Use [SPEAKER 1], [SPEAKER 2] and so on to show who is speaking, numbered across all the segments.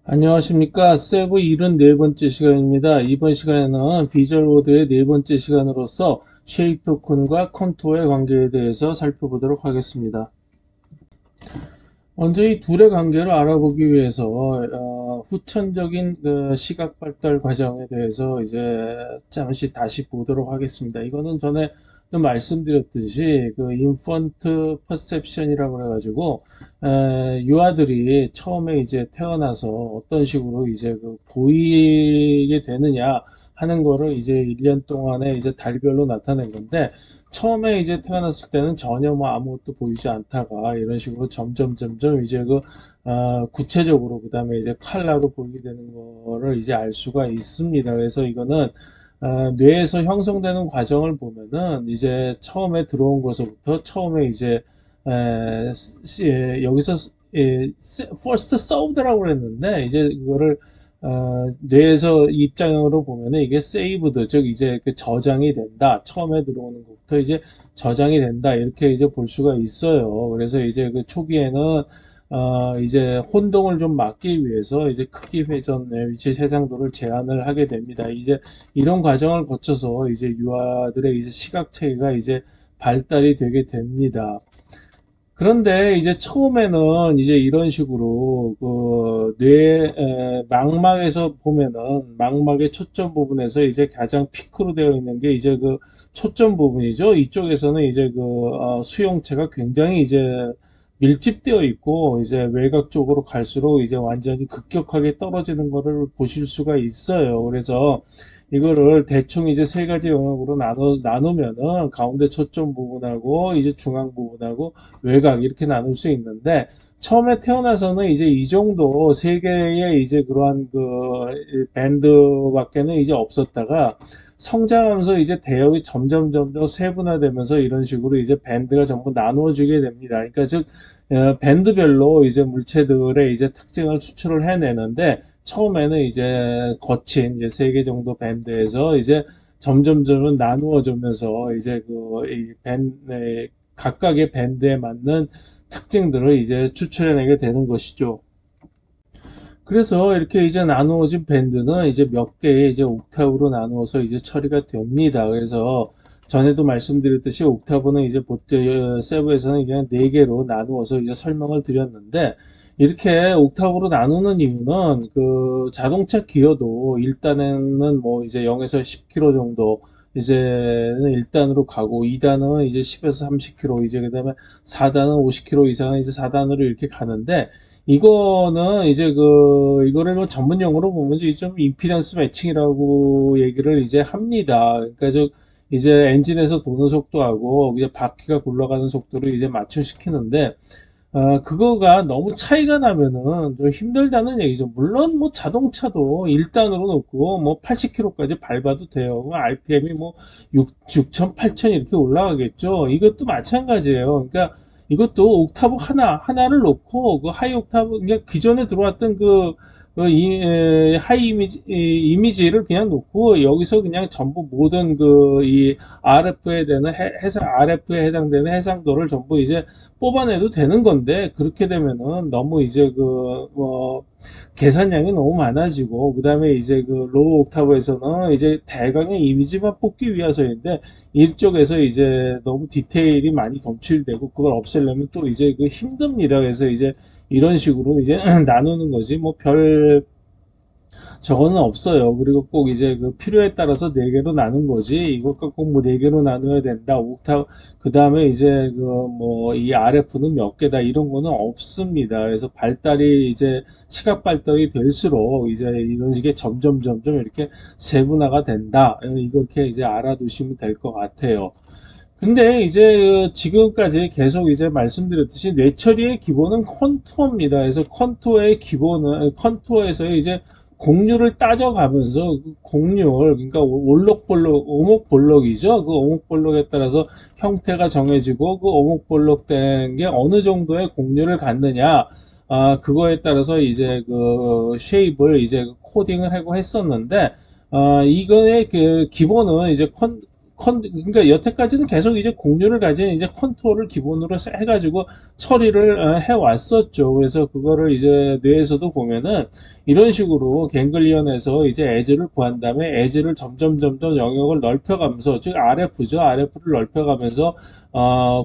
[SPEAKER 1] 안녕하십니까. 세부 74번째 시간입니다. 이번 시간에는 비주얼보드의 네 번째 시간으로서 쉐입 토큰과 컨투어의 관계에 대해서 살펴보도록 하겠습니다. 먼저 이 둘의 관계를 알아보기 위해서 후천적인 그 시각 발달 과정에 대해서 이제 잠시 다시 보도록 하겠습니다. 이거는 전에 또 말씀드렸듯이 그 인펀트 퍼셉션이라고 그래가지고 유아들이 처음에 이제 태어나서 어떤 식으로 이제 그 보이게 되느냐 하는 거를 이제 1년 동안에 이제 달별로 나타낸 건데, 처음에 이제 태어났을 때는 전혀 뭐 아무것도 보이지 않다가 이런 식으로 점점 이제 구체적으로 그 다음에 이제 컬러로 보이게 되는 거를 이제 알 수가 있습니다. 그래서 이거는 뇌에서 형성되는 과정을 보면은 이제 처음에 들어온 것부터 처음에 이제 여기서 first served라고 그랬는데, 이제 그거를 뇌에서 입장으로 보면은 이게 saved, 즉 이제 그 저장이 된다. 처음에 들어오는 것부터 이제 저장이 된다. 이렇게 이제 볼 수가 있어요. 그래서 이제 그 초기에는 이제 혼동을 좀 막기 위해서 이제 크기 회전의 위치 해상도를 제한을 하게 됩니다. 이제 이런 과정을 거쳐서 이제 유아들의 이제 시각 체계가 이제 발달이 되게 됩니다. 그런데 이제 처음에는 이제 이런 식으로 뇌 망막에서 보면은 망막의 초점 부분에서 이제 가장 피크로 되어 있는 게 이제 그 초점 부분이죠. 이쪽에서는 이제 수용체가 굉장히 이제 밀집되어 있고, 이제 외곽 쪽으로 갈수록 이제 완전히 급격하게 떨어지는 거를 보실 수가 있어요. 그래서 이거를 대충 이제 세 가지 영역으로 나누면은 가운데 초점 부분하고 이제 중앙 부분하고 외곽 이렇게 나눌 수 있는데, 처음에 태어나서는 이제 이 정도 세 개의 이제 그러한 그 밴드밖에는 이제 없었다가 성장하면서 이제 대역이 점점 세분화되면서 이런 식으로 이제 밴드가 전부 나누어지게 됩니다. 그러니까 즉 밴드별로 이제 물체들의 이제 특징을 추출을 해내는데, 처음에는 이제 거친 이제 3개 정도 밴드에서 이제 점점 나누어지면서 이제 이 밴드 각각의 밴드에 맞는 특징들을 이제 추출해내게 되는 것이죠. 그래서 이렇게 이제 나누어진 밴드는 이제 몇 개의 이제 옥타브로 나누어서 이제 처리가 됩니다. 그래서 전에도 말씀드렸듯이 옥타브는 이제 보통 세부에서는 그냥 4개로 나누어서 이제 설명을 드렸는데, 이렇게 옥타브로 나누는 이유는 그 자동차 기어도 1단에는 뭐 이제 0에서 10km 정도 이제는 1단으로 가고, 2단은 이제 10에서 30km, 이제 그다음에 4단은 50km 이상은 이제 4단으로 이렇게 가는데, 이거는 이제 이거를 뭐 전문 용어로 보면 이제 좀 임피던스 매칭이라고 얘기를 이제 합니다. 그러니까 이제 엔진에서 도는 속도하고 이제 바퀴가 굴러가는 속도를 이제 맞춰시키는데, 그거가 너무 차이가 나면은 좀 힘들다는 얘기죠. 물론 뭐 자동차도 1단으로 놓고 뭐 80km까지 밟아도 돼요. RPM이 뭐 6천, 8천 이렇게 올라가겠죠. 이것도 마찬가지예요. 그러니까 이것도 옥타브 하나를 놓고 그 하이 옥타브, 그냥 기존에 들어왔던 하이 이미지를 그냥 놓고 여기서 그냥 전부 모든 이 RF에 되는 RF에 해당되는 해상도를 전부 이제 뽑아내도 되는 건데, 그렇게 되면은 너무 이제 계산량이 너무 많아지고, 그 다음에 이제 로우 옥타브에서는 이제 대강의 이미지만 뽑기 위해서인데, 이쪽에서 이제 너무 디테일이 많이 검출되고 그걸 없애려면 또 이제 힘듭니다. 그래서 이제 이런 식으로 이제 나누는 거지, 뭐 저거는 없어요. 그리고 꼭 이제 필요에 따라서 네 개로 나눈 거지, 이것과 꼭 뭐 네 개로 나눠야 된다, 옥타브, 그 다음에 이제 이 RF는 몇 개다, 이런 거는 없습니다. 그래서 발달이 이제 시각 발달이 될수록 이제 이런 식의 점점 이렇게 세분화가 된다. 이렇게 이제 알아두시면 될 것 같아요. 근데 이제 지금까지 계속 이제 말씀드렸듯이 뇌처리의 기본은 컨투어입니다. 그래서 컨투어의 기본은 컨투어에서 이제 공률을 따져가면서 공률, 그러니까 오목볼록이죠. 그 오목볼록에 따라서 형태가 정해지고, 그 오목볼록 된 게 어느 정도의 공률을 갖느냐, 그거에 따라서 이제 쉐입을 이제 코딩을 하고 했었는데, 이거의 기본은 이제 그러니까 여태까지는 계속 이제 공률을 가진 이제 컨투어를 기본으로 해가지고 처리를 해왔었죠. 그래서 그거를 이제 뇌에서도 보면은 이런 식으로 갱글리언에서 이제 에즈를 구한 다음에 에즈를 점점 영역을 넓혀가면서, 즉 RF죠. RF를 넓혀가면서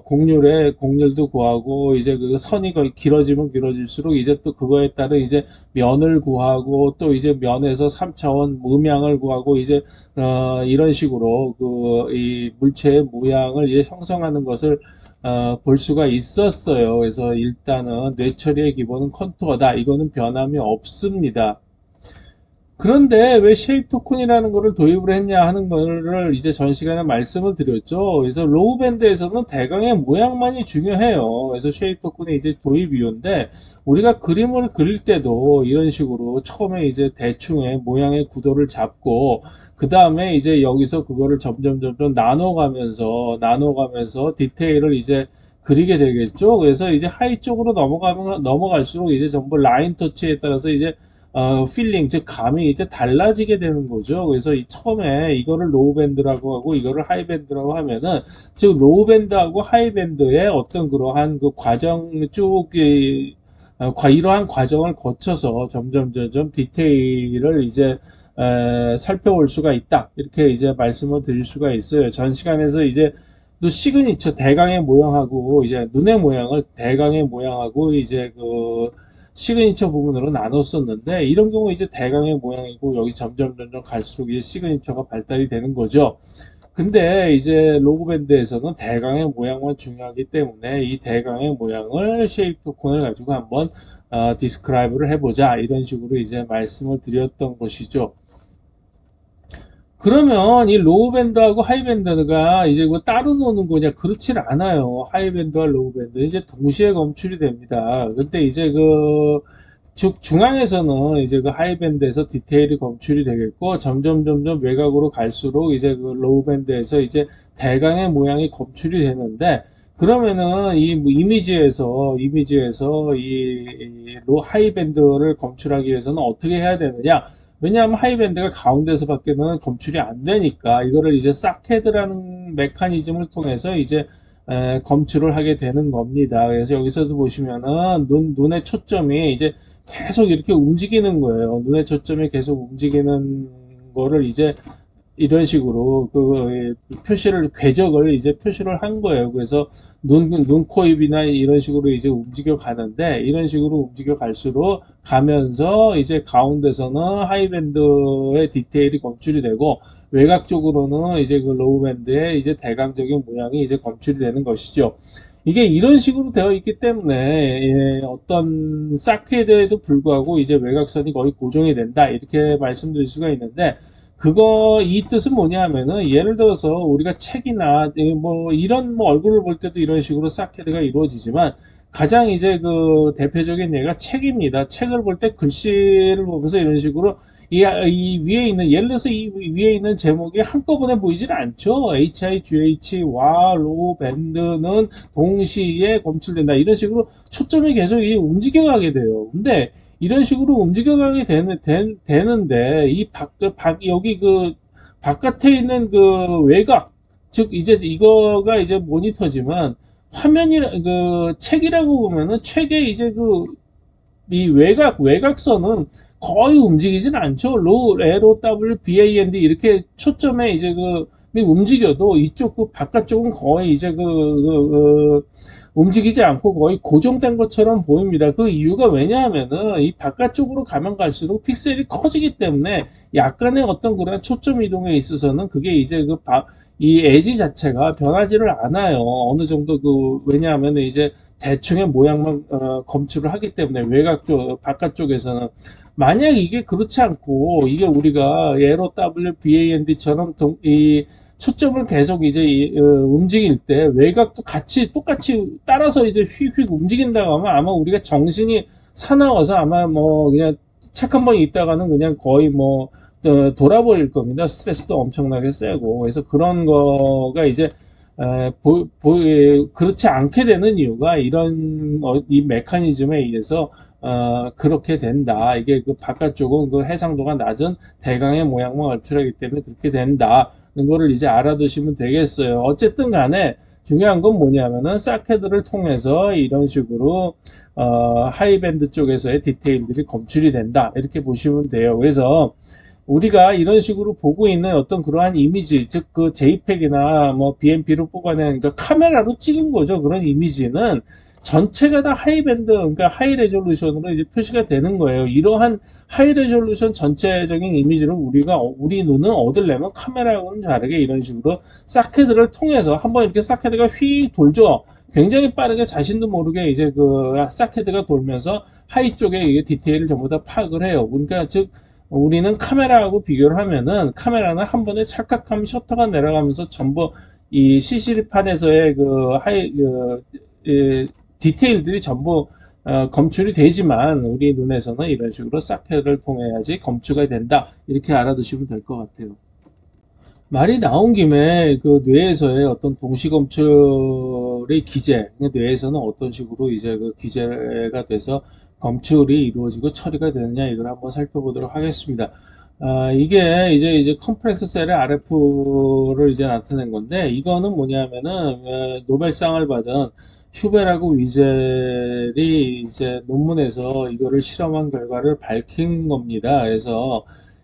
[SPEAKER 1] 공률도 구하고, 이제 그 선이 길어지면 길어질수록 이제 또 그거에 따른 이제 면을 구하고, 또 이제 면에서 3차원 음양을 구하고, 이제 이런 식으로 이 물체의 모양을 이제 형성하는 것을 볼 수가 있었어요. 그래서 일단은 뇌처리의 기본은 컨투어다. 이거는 변함이 없습니다. 그런데 왜 쉐입 토큰이라는 거를 도입을 했냐 하는 거를 이제 전 시간에 말씀을 드렸죠. 그래서 로우 밴드에서는 대강의 모양만이 중요해요. 그래서 쉐입 토큰의 이제 도입 이유인데, 우리가 그림을 그릴 때도 이런 식으로 처음에 이제 대충의 모양의 구도를 잡고, 그 다음에 이제 여기서 그거를 점점 나눠가면서 디테일을 이제 그리게 되겠죠. 그래서 이제 하이 쪽으로 넘어갈수록 이제 전부 라인 터치에 따라서 이제 필링, 즉 감이 이제 달라지게 되는 거죠. 그래서 처음에 이거를 로우 밴드라고 하고 이거를 하이 밴드라고 하면은, 즉 로우 밴드하고 하이 밴드의 어떤 그러한 그 과정 쭉이 이러한 과정을 거쳐서 점점 디테일을 이제 살펴볼 수가 있다. 이렇게 이제 말씀을 드릴 수가 있어요. 전 시간에서 이제 또 시그니처 대강의 모양하고 이제 눈의 모양을 대강의 모양하고 이제 그 시그니처 부분으로 나눴었는데, 이런 경우 이제 대강의 모양이고 여기 점점 갈수록 이제 시그니처가 발달이 되는 거죠. 근데 이제 로고 밴드에서는 대강의 모양만 중요하기 때문에 이 대강의 모양을 쉐입 토큰을 가지고 한번 디스크라이브를 해보자, 이런 식으로 이제 말씀을 드렸던 것이죠. 그러면 이 로우 밴드하고 하이 밴드가 이제 뭐 따로 노는 거냐? 그렇진 않아요. 하이 밴드와 로우 밴드 이제 동시에 검출이 됩니다. 근데 이제 중앙에서는 이제 그 하이 밴드에서 디테일이 검출이 되겠고, 점점 외곽으로 갈수록 이제 그 로우 밴드에서 이제 대강의 모양이 검출이 되는데, 그러면은 이 이미지에서 하이 밴드를 검출하기 위해서는 어떻게 해야 되느냐? 왜냐하면 하이밴드가 가운데서 밖에는 검출이 안 되니까 이거를 이제 사케드라는 메커니즘을 통해서 이제 검출을 하게 되는 겁니다. 그래서 여기서도 보시면은 눈의 초점이 이제 계속 이렇게 움직이는 거예요. 눈의 초점이 계속 움직이는 거를 이제 이런 식으로 궤적을 이제 표시를 한 거예요. 그래서 눈, 코, 입이나 이런 식으로 이제 움직여 가는데, 이런 식으로 움직여 갈수록 가면서 이제 가운데서는 하이밴드의 디테일이 검출이 되고, 외곽 쪽으로는 이제 그 로우밴드의 이제 대강적인 모양이 이제 검출이 되는 것이죠. 이게 이런 식으로 되어 있기 때문에 어떤 사케드에도 불구하고 이제 외곽선이 거의 고정이 된다, 이렇게 말씀드릴 수가 있는데, 이 뜻은 뭐냐 하면은, 예를 들어서 우리가 책이나 뭐 이런 뭐 얼굴을 볼 때도 이런 식으로 사케드가 이루어지지만, 가장 이제 그 대표적인 예가 책입니다. 책을 볼 때 글씨를 보면서 이런 식으로 이 위에 있는, 예를 들어서 이 위에 있는 제목이 한꺼번에 보이질 않죠. HIGH 와 로 밴드는 동시에 검출된다, 이런 식으로 초점이 계속 움직여가게 돼요. 근데 이런 식으로 움직여가게 되는데, 여기 그 바깥에 있는 그 외곽, 즉 이제 이거가 이제 모니터지만, 책이라고 보면은 책의 이제 이 외곽선은 거의 움직이진 않죠. LOWBAND 이렇게 초점에 이제 움직여도 이쪽 바깥쪽은 거의 이제 움직이지 않고 거의 고정된 것처럼 보입니다. 그 이유가 왜냐하면은 이 바깥쪽으로 가면 갈수록 픽셀이 커지기 때문에 약간의 어떤 그런 초점 이동에 있어서는 그게 이제 이 에지 자체가 변하지를 않아요. 어느 정도 왜냐하면 이제 대충의 모양만 검출을 하기 때문에 바깥쪽에서는. 만약 이게 그렇지 않고 이게 우리가 LOWBAND처럼 이 초점을 계속 이제 움직일 때 외곽도 똑같이 따라서 이제 휙휙 움직인다고 하면 아마 우리가 정신이 사나워서 아마 뭐 그냥 책 한 번 있다가는 그냥 거의 뭐 돌아버릴 겁니다. 스트레스도 엄청나게 세고. 그래서 그런 거가 이제 그렇지 않게 되는 이유가 이런 이 메커니즘에 의해서 그렇게 된다. 이게 그 바깥쪽은 그 해상도가 낮은 대강의 모양만 얼출하기 때문에 그렇게 된다는 거를 이제 알아두시면 되겠어요. 어쨌든 간에 중요한 건 뭐냐면은 사케드를 통해서 이런 식으로 하이밴드 쪽에서의 디테일들이 검출이 된다. 이렇게 보시면 돼요. 그래서 우리가 이런 식으로 보고 있는 어떤 그러한 이미지, 즉 그 JPEG이나 뭐 BMP로 뽑아낸, 그러니까 카메라로 찍은 거죠. 그런 이미지는 전체가 다 하이밴드, 그러니까 하이 레졸루션으로 이제 표시가 되는 거예요. 이러한 하이 레졸루션 전체적인 이미지를 우리 눈은 얻으려면 카메라하고는 다르게 이런 식으로 사케드를 통해서 한번 이렇게 사케드가 휙 돌죠. 굉장히 빠르게 자신도 모르게 이제 그 사케드가 돌면서 하이 쪽에 이게 디테일을 전부 다 파악을 해요. 그러니까 즉, 우리는 카메라하고 비교를 하면은 카메라는 한 번에 찰칵하면 셔터가 내려가면서 전부 이 CCD판에서의 디테일들이 전부 검출이 되지만 우리 눈에서는 이런 식으로 사케를 통해야지 검출이 된다. 이렇게 알아두시면 될 것 같아요. 말이 나온 김에 그 뇌에서의 어떤 동시 검출의 기제, 뇌에서는 어떤 식으로 이제 그 기제가 돼서 검출이 이루어지고 처리가 되느냐 이걸 한번 살펴보도록 하겠습니다. 이게 이제 컴플렉스 셀의 RF를 이제 나타낸 건데 이거는 뭐냐면은 노벨상을 받은 휴베라고 위젤이 이제 논문에서 이거를 실험한 결과를 밝힌 겁니다. 그래서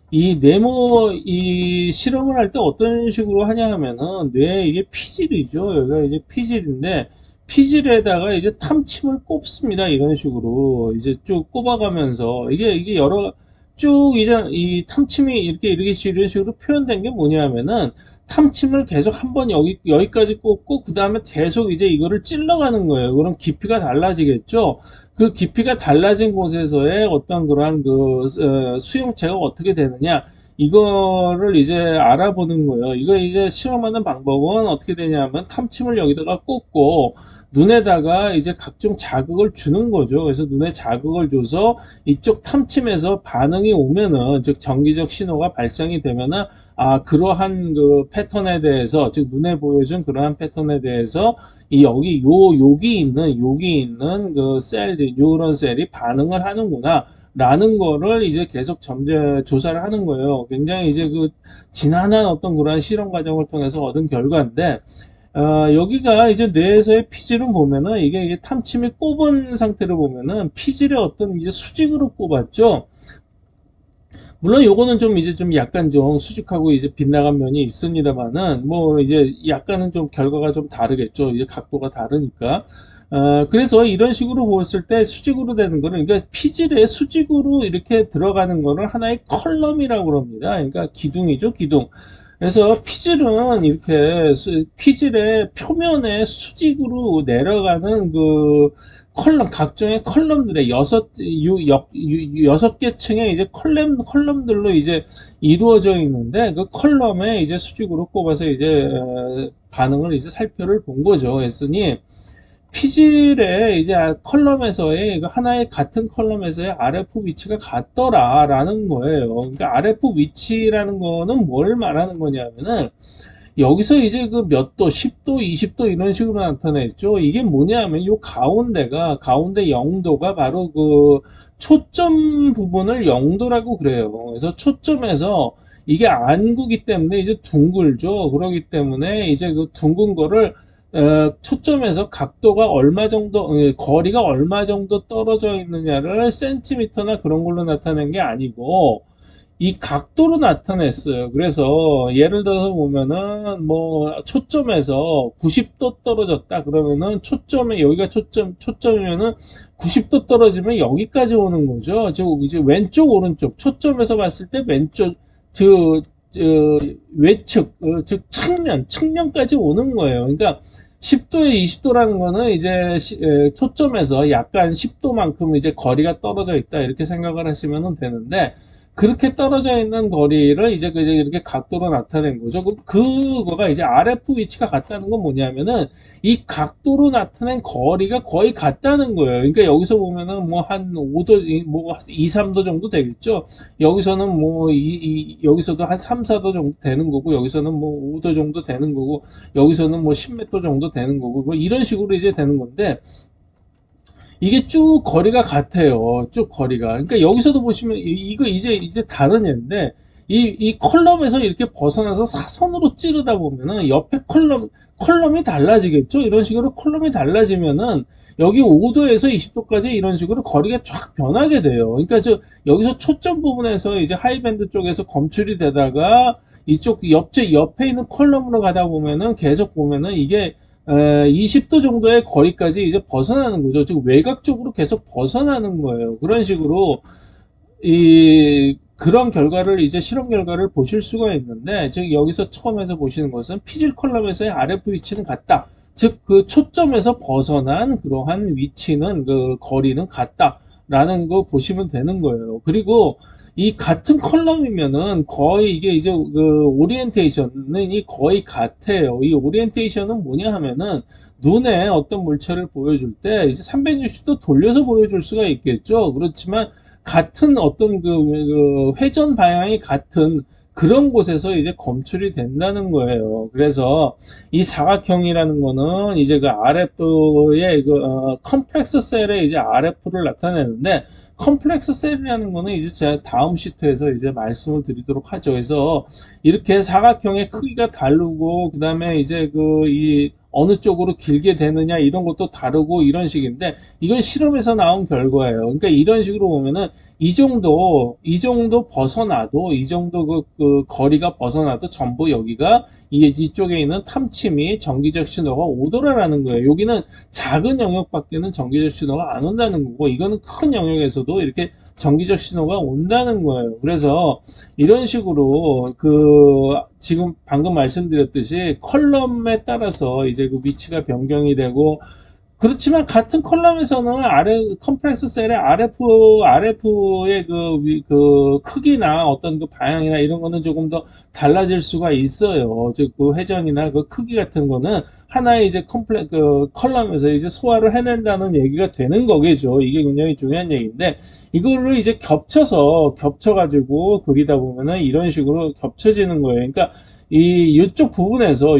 [SPEAKER 1] 이 실험을 할 때 어떤 식으로 하냐 하면은, 이게 피질이죠. 여기가 이제 피질인데, 피질에다가 이제 탐침을 꼽습니다. 이런 식으로. 이제 쭉 꼽아가면서, 이게 쭉 이제 이 탐침이 이런 식으로 표현된 게 뭐냐면은, 탐침을 계속 한번 여기까지 꼽고, 그 다음에 계속 이제 이거를 찔러가는 거예요. 그럼 깊이가 달라지겠죠? 그 깊이가 달라진 곳에서의 어떤 그러한 수용체가 어떻게 되느냐 이거를 이제 알아보는 거예요. 이거 이제 실험하는 방법은 어떻게 되냐면 탐침을 여기다가 꽂고 눈에다가 이제 각종 자극을 주는 거죠. 그래서 눈에 자극을 줘서 이쪽 탐침에서 반응이 오면은 즉 전기적 신호가 발생이 되면은 그러한 그 패턴에 대해서 즉 눈에 보여준 그러한 패턴에 대해서 여기 있는 그 셀들, 뉴런 셀이 반응을 하는구나. 라는 거를 이제 계속 조사를 하는 거예요. 굉장히 이제 그 지난한 어떤 그런 실험 과정을 통해서 얻은 결과인데, 여기가 이제 뇌에서의 피질을 보면은 이게 탐침이 꼽은 상태로 보면은 피질의 어떤 이제 수직으로 꼽았죠. 물론 요거는 좀 약간 좀 수직하고 이제 빗나간 면이 있습니다만은 뭐 이제 약간은 좀 결과가 좀 다르겠죠. 이제 각도가 다르니까. 그래서 이런 식으로 보았을 때 수직으로 되는 거는 그러니까 피질에 수직으로 이렇게 들어가는 거를 하나의 컬럼이라고 그럽니다. 그러니까 기둥이죠, 기둥. 그래서 피질은 이렇게 피질의 표면에 수직으로 내려가는 그 각종의 컬럼들의 여섯 개 층의 이제 컬럼들로 이제 이루어져 있는데 그 컬럼에 이제 수직으로 꼽아서 이제 반응을 이제 살펴를 본 거죠. 했으니 피질의 이제 컬럼에서의 하나의 같은 컬럼에서의 RF 위치가 같더라라는 거예요. 그러니까 RF 위치라는 거는 뭘 말하는 거냐면은 여기서 이제 그 몇 도, 10도, 20도 이런 식으로 나타냈죠. 이게 뭐냐면 요 가운데 0도가 바로 그 초점 부분을 0도라고 그래요. 그래서 초점에서 이게 안구기 때문에 이제 둥글죠. 그러기 때문에 이제 그 둥근 거를 초점에서 각도가 얼마 정도, 거리가 얼마 정도 떨어져 있느냐를 센티미터나 그런 걸로 나타낸 게 아니고, 이 각도로 나타냈어요. 그래서 예를 들어서 보면은 뭐 초점에서 90도 떨어졌다 그러면은 여기가 초점이면은 90도 떨어지면 여기까지 오는 거죠. 이제 왼쪽 오른쪽 초점에서 봤을 때 왼쪽 외측 즉 측면까지 오는 거예요. 그러니까 10도에 20도라는 거는 이제 초점에서 약간 10도만큼 이제 거리가 떨어져 있다 이렇게 생각을 하시면 되는데 그렇게 떨어져 있는 거리를 이제 이렇게 각도로 나타낸 거죠. 그거가 이제 RF 위치가 같다는 건 뭐냐면은 이 각도로 나타낸 거리가 거의 같다는 거예요. 그러니까 여기서 보면은 뭐 한 5도, 뭐 2, 3도 정도 되겠죠. 여기서는 뭐 여기서도 한 3, 4도 정도 되는 거고, 여기서는 뭐 5도 정도 되는 거고, 여기서는 뭐 10m 정도 되는 거고, 뭐 이런 식으로 이제 되는 건데, 이게 쭉 거리가 같아요. 쭉 거리가. 그러니까 여기서도 보시면 이거 이제 다른 예인데 이 컬럼에서 이렇게 벗어나서 사선으로 찌르다 보면은 옆에 컬럼이 달라지겠죠. 이런 식으로 컬럼이 달라지면은 여기 5도에서 20도까지 이런 식으로 거리가 쫙 변하게 돼요. 그러니까 여기서 초점 부분에서 이제 하이밴드 쪽에서 검출이 되다가 이쪽 옆에 있는 컬럼으로 가다 보면은 계속 보면은 이게 20도 정도의 거리까지 이제 벗어나는 거죠. 즉 외곽 쪽으로 계속 벗어나는 거예요. 그런 식으로 그런 결과를 이제 실험 결과를 보실 수가 있는데, 즉 여기서 처음에서 보시는 것은 피질 컬럼에서의 RF 위치는 같다. 즉 그 초점에서 벗어난 그러한 위치는 그 거리는 같다라는 거 보시면 되는 거예요. 그리고 이 같은 컬럼이면은 거의 이게 이제 그 오리엔테이션이 거의 같아요. 이 오리엔테이션은 뭐냐 하면은 눈에 어떤 물체를 보여줄 때 이제 360도 돌려서 보여줄 수가 있겠죠. 그렇지만 같은 어떤 그 회전 방향이 같은 그런 곳에서 이제 검출이 된다는 거예요. 그래서 이 사각형이라는 거는 이제 그 RF의 컴플렉스 셀의 이제 RF를 나타내는데, 컴플렉스 셀이라는 거는 이제 제가 다음 시트에서 이제 말씀을 드리도록 하죠. 그래서 이렇게 사각형의 크기가 다르고, 그 다음에 이제 이 어느 쪽으로 길게 되느냐 이런 것도 다르고 이런 식인데, 이건 실험에서 나온 결과예요. 그러니까 이런 식으로 보면은 이 정도 벗어나도, 이 정도 그 거리가 벗어나도 전부 여기가 이쪽에 있는 탐침이 전기적 신호가 오더라라는 거예요. 여기는 작은 영역밖에는 전기적 신호가 안 온다는 거고, 이거는 큰 영역에서도 이렇게 전기적 신호가 온다는 거예요. 그래서 이런 식으로 지금 방금 말씀드렸듯이 컬럼에 따라서 이제 그 위치가 변경이 되고, 그렇지만 같은 컬럼에서는 컴플렉스 셀의 RF의 그 크기나 어떤 그 방향이나 이런 거는 조금 더 달라질 수가 있어요. 즉, 그 회전이나 그 크기 같은 거는 하나의 이제 컬럼에서 이제 소화를 해낸다는 얘기가 되는 거겠죠. 이게 굉장히 중요한 얘기인데, 이거를 이제 겹쳐가지고 그리다 보면은 이런 식으로 겹쳐지는 거예요. 그러니까 이쪽 부분에서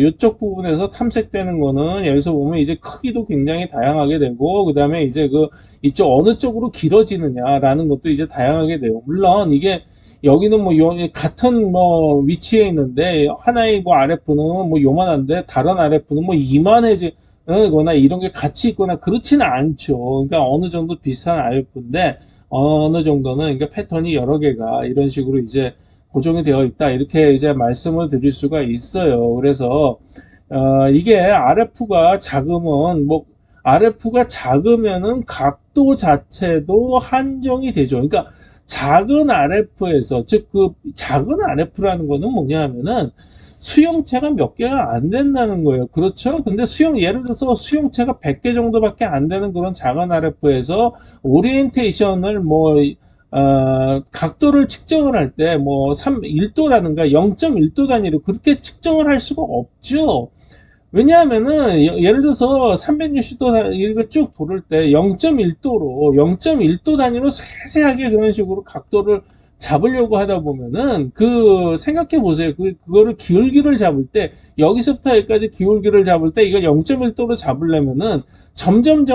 [SPEAKER 1] 탐색되는 거는 여기서 보면 이제 크기도 굉장히 다양하게 되고, 그 다음에 이제 이쪽 어느 쪽으로 길어지느냐라는 것도 이제 다양하게 돼요. 물론 이게 여기는 뭐 같은 뭐 위치에 있는데 하나의 뭐 RF는 뭐 요만한데 다른 RF는 뭐 이만해지거나 이런 게 같이 있거나 그렇지는 않죠. 그러니까 어느 정도 비슷한 RF인데 어느 정도는 그러니까 패턴이 여러 개가 이런 식으로 이제 고정이 되어 있다, 이렇게 이제 말씀을 드릴 수가 있어요. 그래서 이게 RF가 작으면은 각도 자체도 한정이 되죠. 그러니까 작은 RF에서, 즉 작은 RF라는 거는 뭐냐 하면은 수용체가 몇 개가 안 된다는 거예요. 그렇죠? 근데 예를 들어서 수용체가 100개 정도밖에 안 되는 그런 작은 RF에서 오리엔테이션을 각도를 측정을 할 때, 1도라든가 0.1도 단위로 그렇게 측정을 할 수가 없죠. 왜냐하면은, 예를 들어서 360도 이렇게 쭉 돌을 때 0.1도 단위로 세세하게 그런 식으로 각도를 잡으려고 하다 보면은, 생각해 보세요. 그거를 기울기를 잡을 때, 여기서부터 여기까지 기울기를 잡을 때, 이걸 0.1도로 잡으려면은, 점점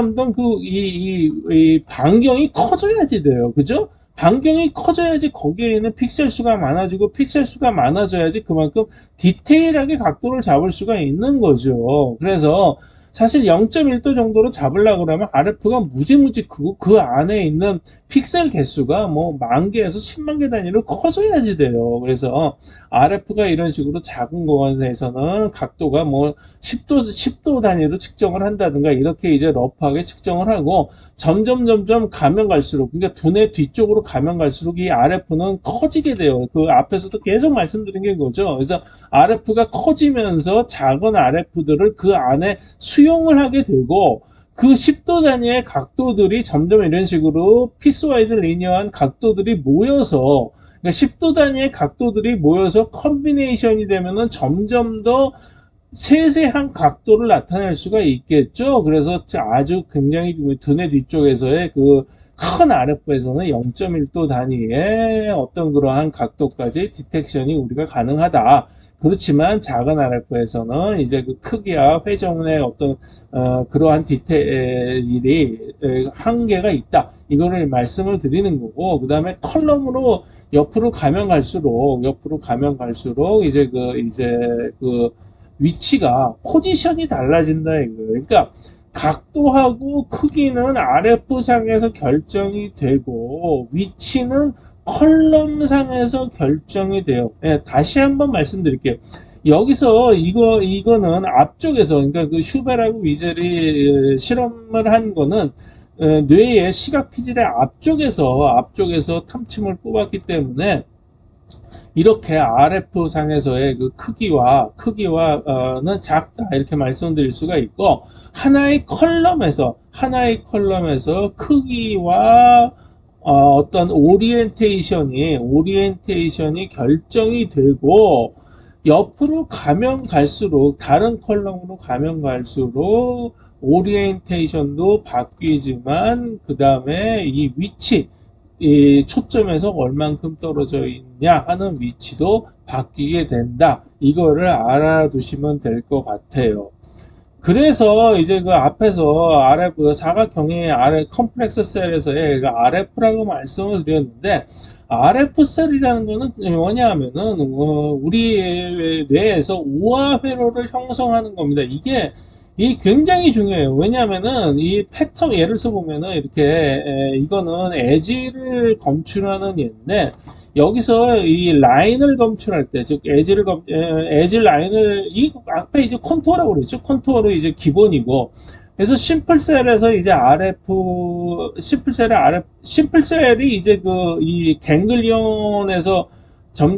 [SPEAKER 1] 이 반경이 커져야지 돼요. 그죠? 반경이 커져야지 거기에 있는 픽셀 수가 많아지고, 픽셀 수가 많아져야지 그만큼 디테일하게 각도를 잡을 수가 있는 거죠. 그래서 사실 0.1도 정도로 잡으려고 그러면 RF가 무지무지 크고 그 안에 있는 픽셀 개수가 뭐 10,000개에서 100,000개 단위로 커져야지 돼요. 그래서 RF가 이런 식으로 작은 공간에서는 각도가 10도 단위로 측정을 한다든가 이렇게 이제 러프하게 측정을 하고, 점점 가면 갈수록, 그러니까 두뇌 뒤쪽으로 가면 갈수록 이 RF는 커지게 돼요. 그 앞에서도 계속 말씀드린 게 그거죠. 그래서 RF가 커지면서 작은 RF들을 그 안에 수용을 하게 되고, 그 10도 단위의 각도들이 점점 이런 식으로 피스와이즈 리니어한 각도들이 모여서, 그러니까 10도 단위의 각도들이 모여서 컨비네이션이 되면은 점점 더 세세한 각도를 나타낼 수가 있겠죠. 그래서 아주 굉장히 두뇌 뒤쪽에서의 그 큰 RF에서는 0.1도 단위의 어떤 그러한 각도까지 디텍션이 우리가 가능하다. 그렇지만 작은 RF에서는 이제 그 크기와 회전의 어떤 그러한 디테일이 한계가 있다. 이거를 말씀을 드리는 거고, 그 다음에 컬럼으로 옆으로 가면 갈수록 이제 그 위치가 포지션이 달라진다 이거예요. 그러니까 각도하고 크기는 RF상에서 결정이 되고 위치는 컬럼상에서 결정이 돼요. 네, 다시 한번 말씀드릴게요. 여기서 이거는 앞쪽에서, 그러니까 그 슈베라고 위젤이 실험을 한 거는 뇌의 시각 피질의 앞쪽에서 탐침을 뽑았기 때문에 이렇게 RF상에서의 그 크기와는 작다 이렇게 말씀드릴 수가 있고, 하나의 컬럼에서 크기와 어떤 오리엔테이션이 결정이 되고, 옆으로 가면 갈수록, 다른 컬럼으로 가면 갈수록 오리엔테이션도 바뀌지만 그 다음에 이 위치, 이 초점에서 얼만큼 떨어져 있냐 하는 위치도 바뀌게 된다. 이거를 알아두시면 될 것 같아요. 그래서 이제 그 앞에서 RF 사각형의 컴플렉스 셀에서의 그 RF라고 말씀을 드렸는데, RF 셀이라는 거는 뭐냐면은 우리 뇌에서 오화 회로를 형성하는 겁니다. 이게 굉장히 중요해요. 왜냐하면은 이 패턴, 예를 들어서 보면은 이렇게 이거는 에지를 검출하는 예인데, 여기서 이 라인을 검출할 때, 즉 에지 라인을 이 앞에 이제 컨투어라고 그랬죠. 컨투어로 이제 기본이고, 그래서 심플셀에서 이제 심플셀이 이제 이 갱글리온에서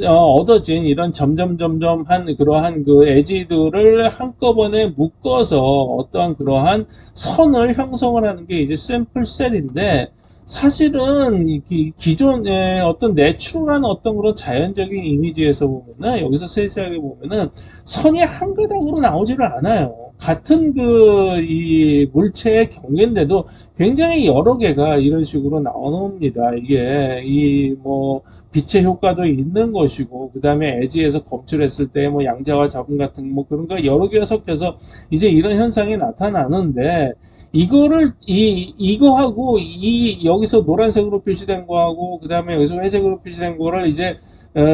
[SPEAKER 1] 얻어진 이런 점점한 그러한 그 에지들을 한꺼번에 묶어서 어떠한 그러한 선을 형성을 하는 게 이제 샘플셀인데, 사실은 기존의 어떤 내추럴한 어떤 그런 자연적인 이미지에서 보면은, 여기서 세세하게 보면은 선이 한 가닥으로 나오지를 않아요. 같은 이 물체의 경계인데도 굉장히 여러 개가 이런 식으로 나옵니다. 이게 빛의 효과도 있는 것이고, 그 다음에 에지에서 검출했을 때 양자와 자분 같은 그런 거 여러 개가 섞여서 이제 이런 현상이 나타나는데, 이거하고 여기서 노란색으로 표시된 거하고 그 다음에 여기서 회색으로 표시된 거를 이제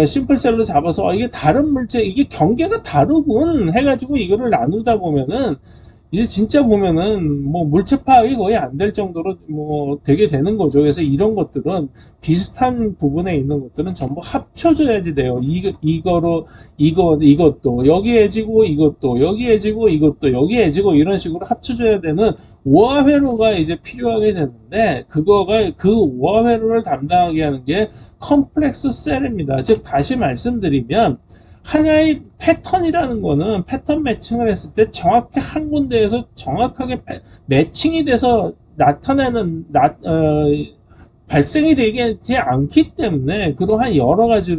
[SPEAKER 1] 심플셀로 잡아서 이게 다른 물체, 이게 경계가 다르군 해가지고 이거를 나누다 보면은 이제 진짜 보면은 물체 파악이 거의 안 될 정도로 되게 되는 거죠. 그래서 이런 것들은 비슷한 부분에 있는 것들은 전부 합쳐져야지 돼요. 이것도 여기에 지고 이것도 여기에 지고 이것도 여기에 지고 이런 식으로 합쳐져야 되는 오화회로가 이제 필요하게 되는데, 그 오화회로를 담당하게 하는 게 컴플렉스 셀입니다. 즉 다시 말씀드리면, 하나의 패턴이라는 거는 패턴 매칭을 했을 때 정확히 한 군데에서 정확하게 매칭이 돼서 발생이 되지 않기 때문에, 그러한 여러 가지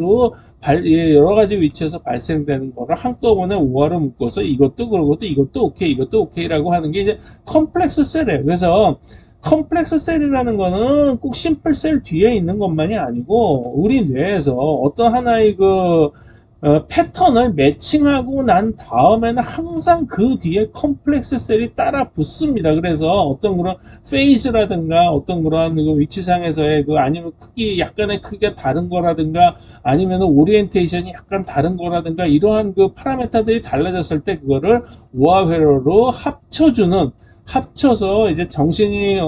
[SPEAKER 1] 위치에서 발생되는 거를 한꺼번에 오화로 묶어서 이것도 그러고도 이것도 오케이라고 하는 게 이제 컴플렉스 셀이에요. 그래서 컴플렉스 셀이라는 거는 꼭 심플 셀 뒤에 있는 것만이 아니고, 우리 뇌에서 어떤 하나의 패턴을 매칭하고 난 다음에는 항상 그 뒤에 컴플렉스 셀이 따라 붙습니다. 그래서 어떤 그런 페이즈라든가 어떤 그런 위치상에서의 아니면 약간의 크기가 다른 거라든가 아니면 오리엔테이션이 약간 다른 거라든가 이러한 파라메타들이 달라졌을 때 그거를 우화회로로 합쳐서 이제 정신이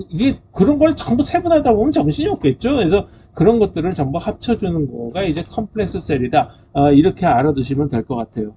[SPEAKER 1] 이게 그런 걸 전부 세분하다 보면 정신이 없겠죠. 그래서 그런 것들을 전부 합쳐주는 거가 이제 컴플렉스 셀이다. 이렇게 알아두시면 될 것 같아요.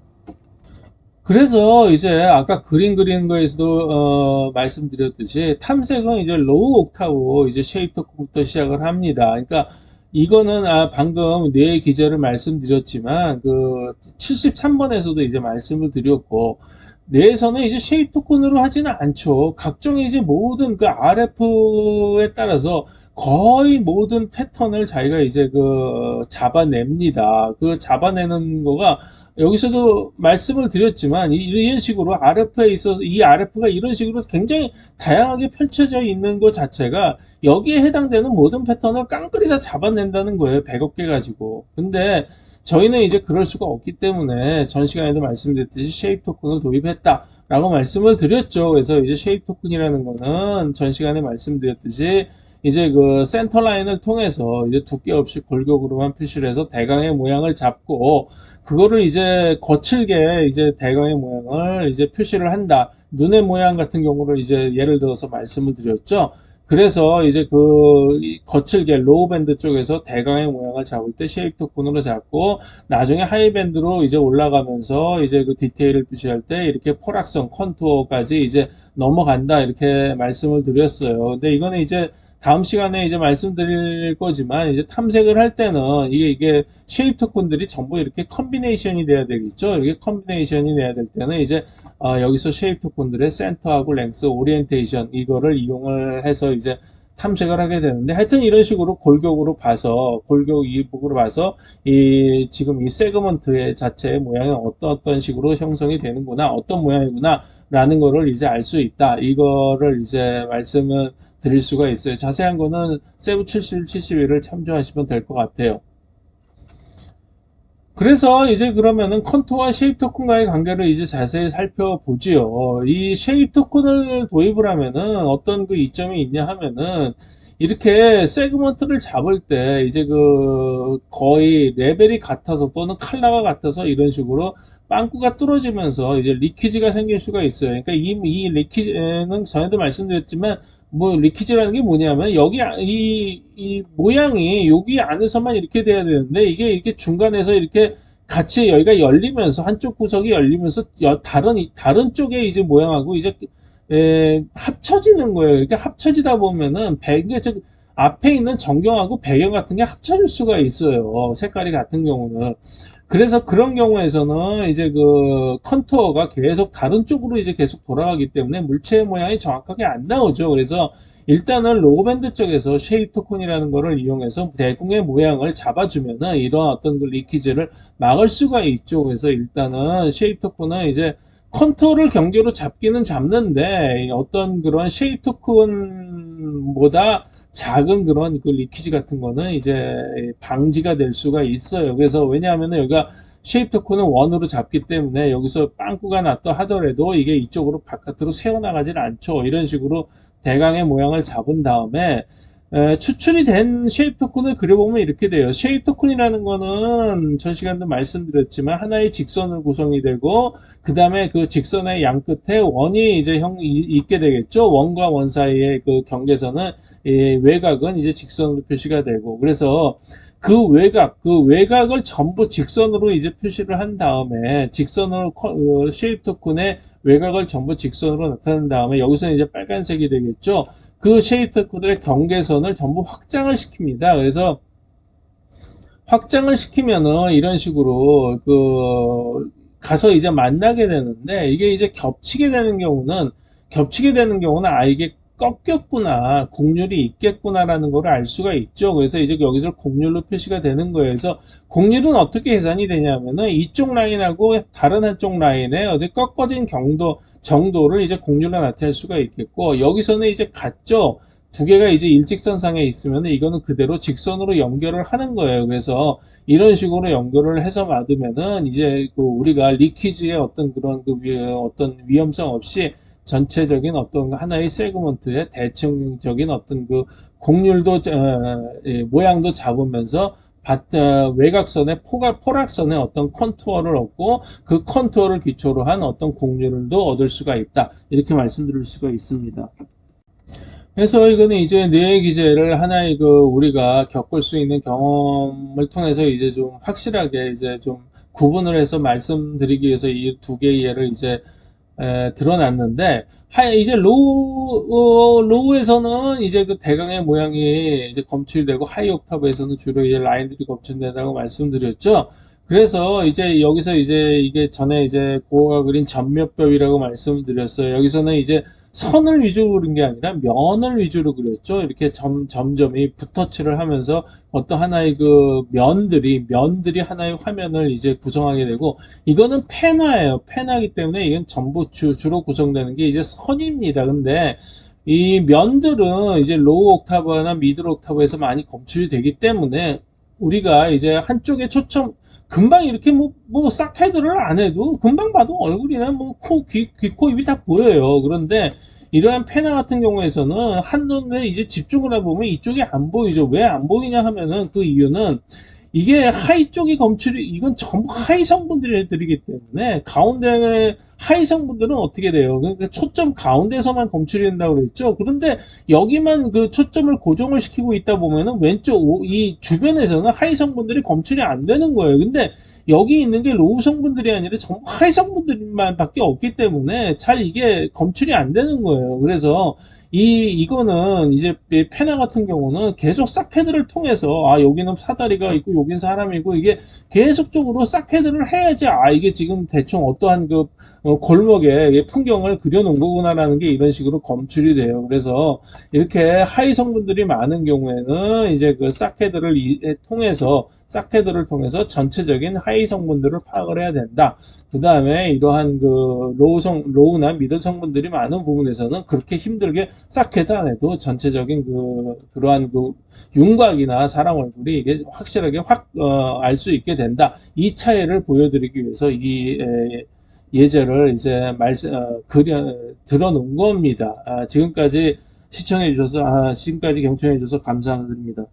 [SPEAKER 1] 그래서 이제 아까 그린 거에서도 말씀드렸듯이 탐색은 이제 로우 옥타브 이제 쉐입 토크부터 시작을 합니다. 그러니까 이거는 방금 뇌의 기제를 말씀드렸지만 73번에서도 이제 말씀을 드렸고, 뇌에서는 이제 쉐입 토큰으로 하지는 않죠. 각종의 이제 모든 그 RF에 따라서 거의 모든 패턴을 자기가 이제 그 잡아냅니다. 그 잡아내는 거가 여기서도 말씀을 드렸지만 이런 식으로 RF에 있어서 이 RF가 이런 식으로 굉장히 다양하게 펼쳐져 있는 것 자체가 여기에 해당되는 모든 패턴을 깡그리 다 잡아낸다는 거예요. 100억 개 가지고. 근데 저희는 이제 그럴 수가 없기 때문에 전 시간에도 말씀드렸듯이 쉐입 토큰을 도입했다라고 말씀을 드렸죠. 그래서 이제 쉐입 토큰이라는 거는 전 시간에 말씀드렸듯이 이제 그 센터 라인을 통해서 이제 두께 없이 골격으로만 표시를 해서 대강의 모양을 잡고 그거를 이제 거칠게 이제 대강의 모양을 이제 표시를 한다. 눈의 모양 같은 경우를 이제 예를 들어서 말씀을 드렸죠. 그래서 이제 그 거칠게 로우 밴드 쪽에서 대강의 모양을 잡을 때 쉐입 토큰으로 잡고 나중에 하이 밴드로 이제 올라가면서 이제 그 디테일을 표시할 때 이렇게 포락선 컨투어까지 이제 넘어간다 이렇게 말씀을 드렸어요. 근데 이거는 이제 다음 시간에 이제 말씀드릴 거지만 이제 탐색을 할 때는 이게 쉐입 토큰들이 전부 이렇게 컨비네이션이 돼야 되겠죠. 이렇게 컨비네이션이 돼야 될 때는 이제 여기서 쉐입 토큰들의 센터하고 랭스, 오리엔테이션 이거를 이용을 해서 이제 탐색을 하게 되는데 하여튼 이런 식으로 골격으로 봐서 골격 이북으로 봐서 이 지금 이 세그먼트의 자체의 모양이 어떤 식으로 형성이 되는구나 어떤 모양이구나 라는 거를 이제 알 수 있다 이거를 이제 말씀을 드릴 수가 있어요. 자세한 거는 세부 71, 71을 참조하시면 될 것 같아요. 그래서 이제 그러면은 컨투어와 쉐입 토큰과의 관계를 이제 자세히 살펴보지요. 이 쉐입 토큰을 도입을 하면은 어떤 그 이점이 있냐 하면은 이렇게 세그먼트를 잡을 때 이제 그 거의 레벨이 같아서 또는 컬러가 같아서 이런 식으로 빵꾸가 뚫어지면서 이제 리퀴지가 생길 수가 있어요. 그러니까 이 리퀴지는 전에도 말씀드렸지만 뭐 리퀴지라는 게 뭐냐면 여기 이 모양이 여기 안에서만 이렇게 돼야 되는데 이게 이렇게 중간에서 이렇게 같이 여기가 열리면서 한쪽 구석이 열리면서 다른 쪽에 이제 모양하고 이제 합쳐지는 거예요. 이렇게 합쳐지다 보면은 즉 앞에 있는 전경하고 배경 같은 게 합쳐질 수가 있어요. 색깔이 같은 경우는. 그래서 그런 경우에서는 이제 그 컨투어가 계속 다른 쪽으로 이제 계속 돌아가기 때문에 물체의 모양이 정확하게 안 나오죠. 그래서 일단은 로고밴드 쪽에서 쉐입 토큰이라는 거를 이용해서 대궁의 모양을 잡아주면은 이런 어떤 그 리퀴즈를 막을 수가 있죠. 그래서 일단은 쉐입 토큰은 이제 컨투어를 경계로 잡기는 잡는데 어떤 그런 쉐입 토큰보다 작은 그런 그 리퀴지 같은 거는 이제 방지가 될 수가 있어요. 그래서 왜냐하면 여기가 쉐입 토큰은 원으로 잡기 때문에 여기서 빵꾸가 났다 하더라도 이게 이쪽으로 바깥으로 새어나가질 않죠. 이런 식으로 대강의 모양을 잡은 다음에 추출이 된 쉐입 토큰을 그려보면 이렇게 돼요. 쉐입 토큰이라는 거는 전 시간도 말씀드렸지만 하나의 직선으로 구성이 되고 그 다음에 그 직선의 양 끝에 원이 이제 있게 되겠죠. 원과 원 사이의 그 경계선은 이 외곽은 이제 직선으로 표시가 되고 그래서 그 외곽을 전부 직선으로 이제 표시를 한 다음에 직선으로 쉐입 토큰의 외곽을 전부 직선으로 나타낸 다음에 여기서 이제 빨간색이 되겠죠. 그 쉐입 토큰들의 경계선을 전부 확장을 시킵니다. 그래서 확장을 시키면은 이런 식으로 그 가서 이제 만나게 되는데 이게 이제 겹치게 되는 경우는 아 이게 꺾였구나 곡률이 있겠구나라는 걸 알 수가 있죠. 그래서 이제 여기서 곡률로 표시가 되는 거예요. 그래서 곡률은 어떻게 계산이 되냐면은 이쪽 라인하고 다른 한쪽 라인에 어제 꺾어진 정도를 이제 곡률로 나타낼 수가 있겠고 여기서는 이제 같죠. 두 개가 이제 일직선상에 있으면 이거는 그대로 직선으로 연결을 하는 거예요. 그래서 이런 식으로 연결을 해서 받으면은 이제 그 우리가 리퀴즈의 어떤 그런 그 어떤 위험성 없이 전체적인 어떤 하나의 세그먼트의 대칭적인 어떤 그 곡률도 모양도 잡으면서 외곽선의 포락선의 어떤 컨투어를 얻고 그 컨투어를 기초로 한 어떤 곡률도 얻을 수가 있다. 이렇게 말씀드릴 수가 있습니다. 그래서 이거는 이제 뇌 기제를 하나의 그 우리가 겪을 수 있는 경험을 통해서 이제 좀 확실하게 이제 좀 구분을 해서 말씀드리기 위해서 이 두 개의 예를 이제 드러났는데 이제 로우에서는 이제 그 대강의 모양이 이제 검출되고 하이 옥타브에서는 주로 이제 라인들이 검출된다고 말씀드렸죠. 그래서 이제 여기서 이제 이게 전에 이제 고어가 그린 점몇법이라고 말씀을 드렸어요. 여기서는 이제 선을 위주로 그린 게 아니라 면을 위주로 그렸죠. 이렇게 점점이 붓터치를 하면서 어떤 하나의 그 면들이 하나의 화면을 이제 구성하게 되고, 이거는 펜화예요. 펜화이기 때문에 이건 전부 주로 구성되는 게 이제 선입니다. 근데 이 면들은 이제 로우 옥타브나 미들 옥타브에서 많이 검출이 되기 때문에 우리가 이제 한쪽에 초점, 금방 이렇게 싹 헤드를 안 해도 금방 봐도 얼굴이나 뭐 귀, 코, 입이 다 보여요. 그런데 이러한 페나 같은 경우에서는 한눈에 이제 집중을 해보면 이쪽이 안 보이죠. 왜 안 보이냐 하면은 그 이유는 이게 하이 쪽이 검출이, 이건 전부 하이 성분들이기 때문에 가운데 하이 성분들은 어떻게 돼요? 그러니까 초점 가운데서만 검출이 된다고 그랬죠. 그런데 여기만 그 초점을 고정을 시키고 있다 보면은 왼쪽 이 주변에서는 하이 성분들이 검출이 안 되는 거예요. 근데 여기 있는 게 로우 성분들이 아니라 전부 하이 성분들만 밖에 없기 때문에 잘 이게 검출이 안 되는 거예요. 그래서 이거는 이제 페나 같은 경우는 계속 싹헤드를 통해서, 아, 여기는 사다리가 있고, 여긴 사람이고, 이게 계속적으로 싹헤드를 해야지, 아, 이게 지금 대충 어떠한 그 골목에 풍경을 그려놓은 거구나라는 게 이런 식으로 검출이 돼요. 그래서 이렇게 하이 성분들이 많은 경우에는 이제 그 싹헤드를 통해서 전체적인 하이 성분들을 파악을 해야 된다. 그 다음에 이러한 그 로우나 미들 성분들이 많은 부분에서는 그렇게 힘들게 싹해도 안 해도 전체적인 그러한 그 윤곽이나 사람 얼굴이 이게 확실하게 알 수 있게 된다. 이 차이를 보여드리기 위해서 이 예제를 이제 들어놓은 겁니다. 지금까지 시청해 주셔서, 지금까지 경청해 주셔서 감사드립니다.